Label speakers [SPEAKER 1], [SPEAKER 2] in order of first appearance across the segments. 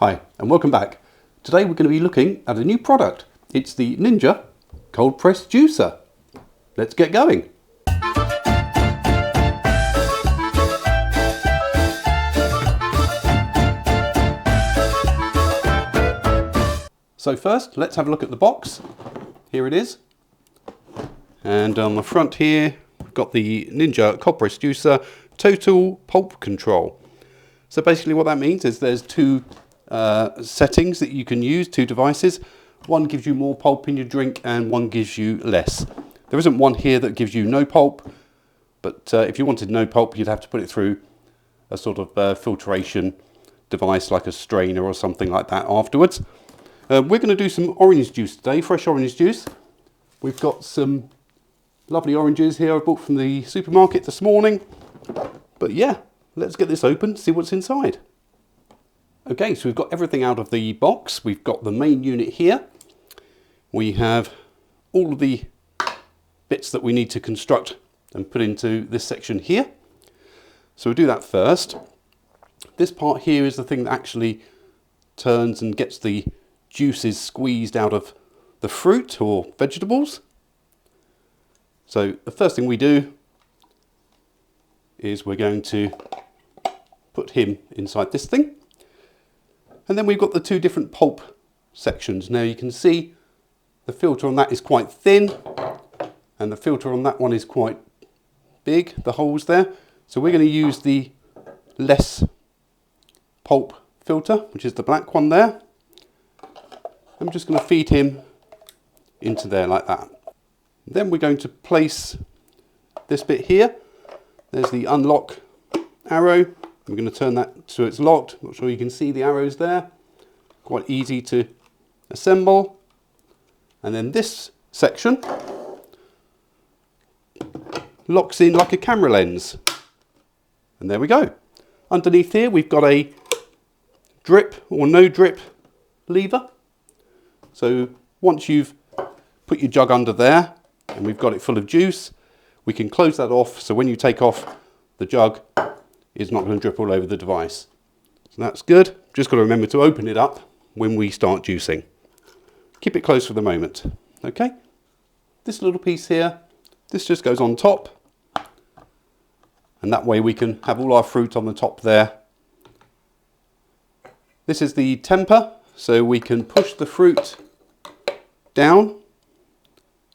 [SPEAKER 1] Hi and welcome back. Today we're going to be looking at a new product. It's the Ninja cold press juicer. Let's get going. So first let's have a look at the box. Here it is. And on the front here we've got the Ninja cold press juicer total pulp control. So basically what that means is there's two settings that you can use, two devices. One gives you more pulp in your drink and one gives you less. There isn't one here that gives you no pulp, but if you wanted no pulp you'd have to put it through a sort of filtration device like a strainer or something like that afterwards. We're going to do some orange juice today, fresh orange juice. We've got some lovely oranges here I bought from the supermarket this morning. But yeah, let's get this open, see what's inside. Okay, so we've got everything out of the box. We've got the main unit here. We have all of the bits that we need to construct and put into this section here. So we'll do that first. This part here is the thing that actually turns and gets the juices squeezed out of the fruit or vegetables. So the first thing we do is we're going to put him inside this thing. And then we've got the two different pulp sections. Now you can see the filter on that is quite thin and the filter on that one is quite big, the holes there. So we're going to use the less pulp filter, which is the black one there. I'm just going to feed him into there like that. Then we're going to place this bit here. There's the unlock arrow. I'm going to turn that so it's locked. Not sure you can see the arrows there. Quite easy to assemble. And then this section locks in like a camera lens. And there we go. Underneath here we've got a drip or no drip lever. So once you've put your jug under there and we've got it full of juice, we can close that off so when you take off the jug it's not going to drip all over the device. So that's good. Just got to remember to open it up when we start juicing. Keep it closed for the moment. Okay. This little piece here, this just goes on top. And that way we can have all our fruit on the top there. This is the temper, so we can push the fruit down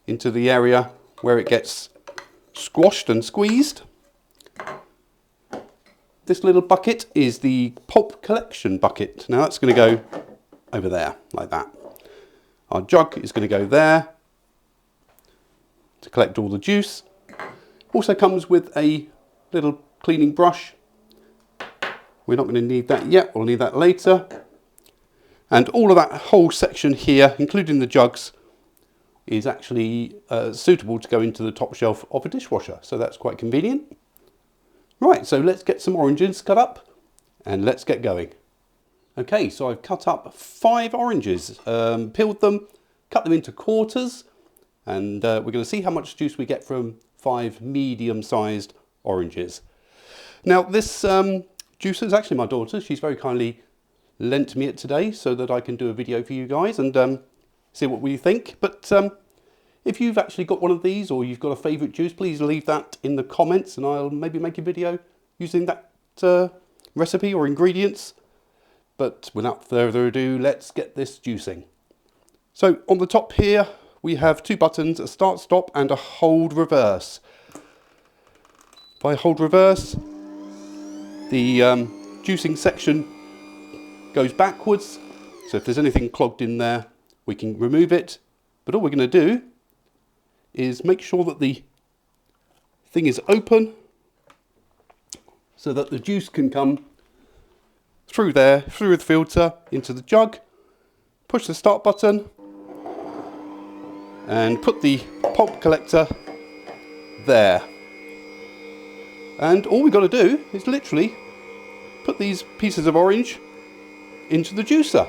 [SPEAKER 1] into the area where it gets squashed and squeezed. This little bucket is the pulp collection bucket. Now that's going to go over there, like that. Our jug is going to go there to collect all the juice. Also comes with a little cleaning brush. We're not going to need that yet, we'll need that later. And all of that whole section here, including the jugs, is actually suitable to go into the top shelf of a dishwasher. So that's quite convenient. Right, so let's get some oranges cut up and let's get going. Okay, so I've cut up 5 oranges, peeled them, cut them into quarters, and we're going to see how much juice we get from 5 medium-sized oranges. Now this juicer is actually my daughter's. She's very kindly lent me it today so that I can do a video for you guys and see what we think. But if you've actually got one of these or you've got a favourite juice, please leave that in the comments and I'll maybe make a video using that recipe or ingredients. But without further ado, let's get this juicing. So on the top here, we have 2 buttons, a start stop and a hold reverse. If I hold reverse, the juicing section goes backwards. So if there's anything clogged in there, we can remove it. But all we're going to do is make sure that the thing is open so that the juice can come through there, through the filter, into the jug. Push the start button and put the pulp collector there. And all we've got to do is literally put these pieces of orange into the juicer.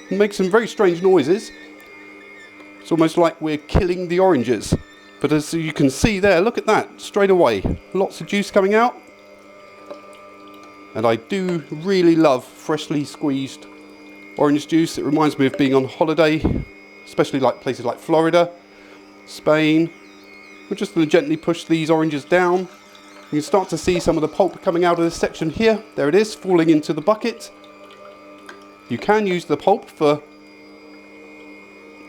[SPEAKER 1] It makes some very strange noises. It's almost like we're killing the oranges. But as you can see there, look at that, straight away. Lots of juice coming out. And I do really love freshly squeezed orange juice. It reminds me of being on holiday, especially like places like Florida, Spain. We're just going to gently push these oranges down. You can start to see some of the pulp coming out of this section here. There it is, falling into the bucket. You can use the pulp for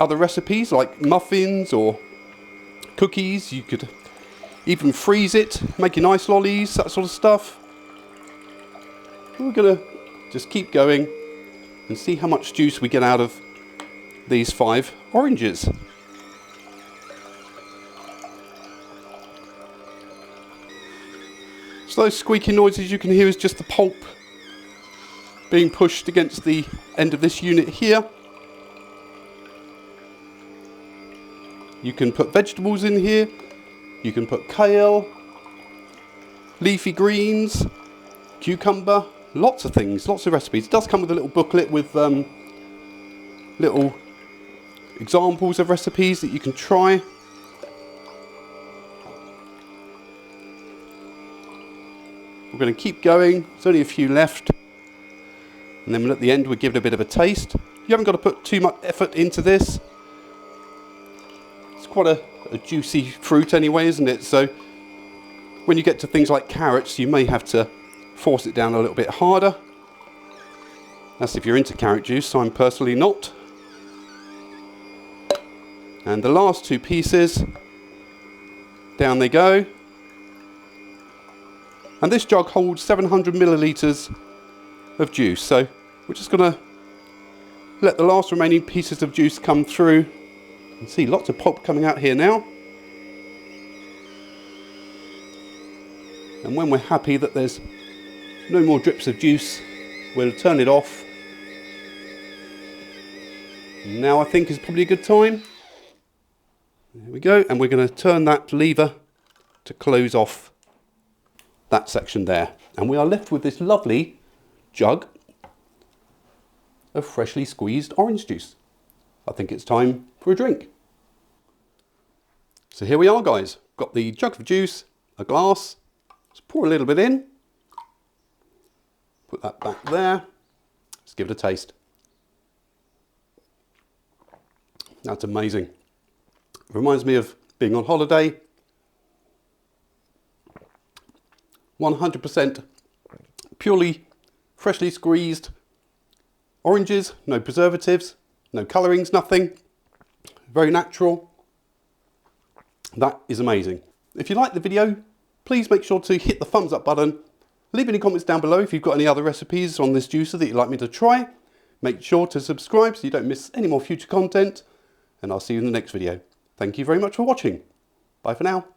[SPEAKER 1] other recipes like muffins or cookies. You could even freeze it, making ice lollies, that sort of stuff. We're going to just keep going and see how much juice we get out of these 5 oranges. So those squeaky noises you can hear is just the pulp being pushed against the end of this unit here. You can put vegetables in here. You can put kale, leafy greens, cucumber, lots of things, lots of recipes. It does come with a little booklet with little examples of recipes that you can try. We're going to keep going. There's only a few left. And then at the end we'll give it a bit of a taste. You haven't got to put too much effort into this. It's quite a juicy fruit anyway, isn't it? So when you get to things like carrots, you may have to force it down a little bit harder. That's if you're into carrot juice, I'm personally not. And the last 2 pieces, down they go. And this jug holds 700 millilitres of juice. So we're just going to let the last remaining pieces of juice come through. You can see lots of pulp coming out here now. And when we're happy that there's no more drips of juice, we'll turn it off. Now I think is probably a good time. There we go. And we're going to turn that lever to close off that section there. And we are left with this lovely jug of freshly squeezed orange juice. I think it's time for a drink. So here we are, guys. Got the jug of juice, a glass. Let's pour a little bit in. Put that back there. Let's give it a taste. That's amazing. Reminds me of being on holiday. 100% purely freshly squeezed oranges, no preservatives, no colourings, nothing. Very natural. That is amazing. If you like the video, please make sure to hit the thumbs up button. Leave any comments down below if you've got any other recipes on this juicer that you'd like me to try. Make sure to subscribe so you don't miss any more future content. And I'll see you in the next video. Thank you very much for watching. Bye for now.